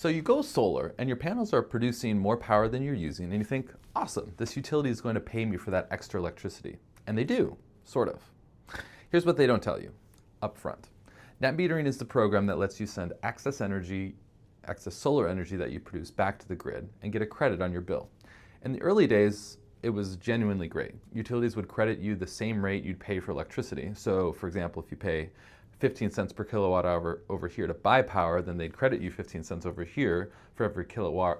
So you go solar and your panels are producing more power than you're using and you think, awesome, this utility is going to pay me for that extra electricity. And they do, sort of. Here's what they don't tell you up front. Net metering is the program that lets you send excess solar energy that you produce back to the grid and get a credit on your bill. In the early days, it was genuinely great. Utilities would credit you the same rate you'd pay for electricity. So for example, if you pay 15 cents per kilowatt hour over here to buy power, then they'd credit you 15 cents over here for every kilowatt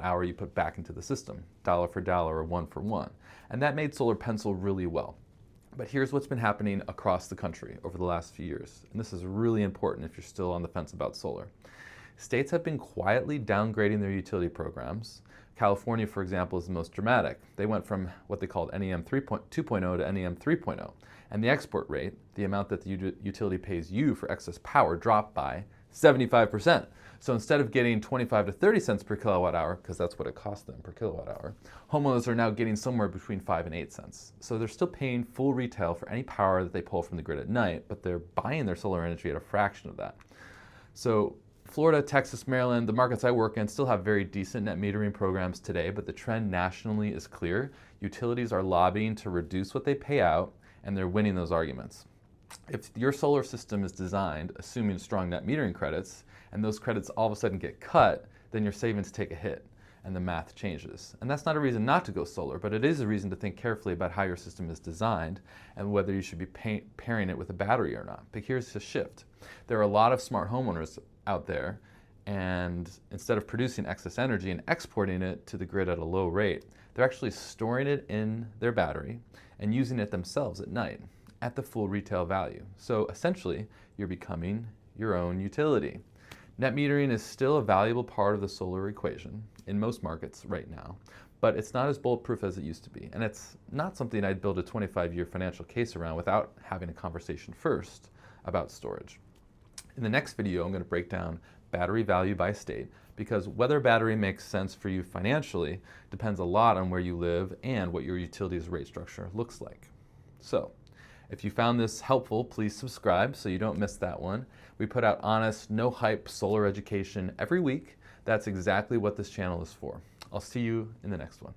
hour you put back into the system, dollar for dollar or one for one. And that made solar pencil really well. But here's what's been happening across the country over the last few years. And this is really important if you're still on the fence about solar. States have been quietly downgrading their utility programs. California, for example, is the most dramatic. They went from what they called NEM 2.0 to NEM 3.0. And the export rate, the amount that the utility pays you for excess power, dropped by 75%. So instead of getting 25 to 30 cents per kilowatt hour, because that's what it costs them per kilowatt hour, homeowners are now getting somewhere between 5 and 8 cents. So they're still paying full retail for any power that they pull from the grid at night, but they're buying their solar energy at a fraction of that. So Florida, Texas, Maryland, the markets I work in still have very decent net metering programs today, but the trend nationally is clear. Utilities are lobbying to reduce what they pay out, and they're winning those arguments. If your solar system is designed assuming strong net metering credits, and those credits all of a sudden get cut, then your savings take a hit, and the math changes. And that's not a reason not to go solar, but it is a reason to think carefully about how your system is designed and whether you should be pairing it with a battery or not. But here's the shift. There are a lot of smart homeowners out there, and instead of producing excess energy and exporting it to the grid at a low rate, they're actually storing it in their battery and using it themselves at night at the full retail value. So essentially, you're becoming your own utility. Net metering is still a valuable part of the solar equation in most markets right now, but it's not as bulletproof as it used to be. And it's not something I'd build a 25-year financial case around without having a conversation first about storage. In the next video, I'm going to break down battery value by state, because whether battery makes sense for you financially depends a lot on where you live and what your utility's rate structure looks like. So, if you found this helpful, please subscribe so you don't miss that one. We put out honest, no hype solar education every week. That's exactly what this channel is for. I'll see you in the next one.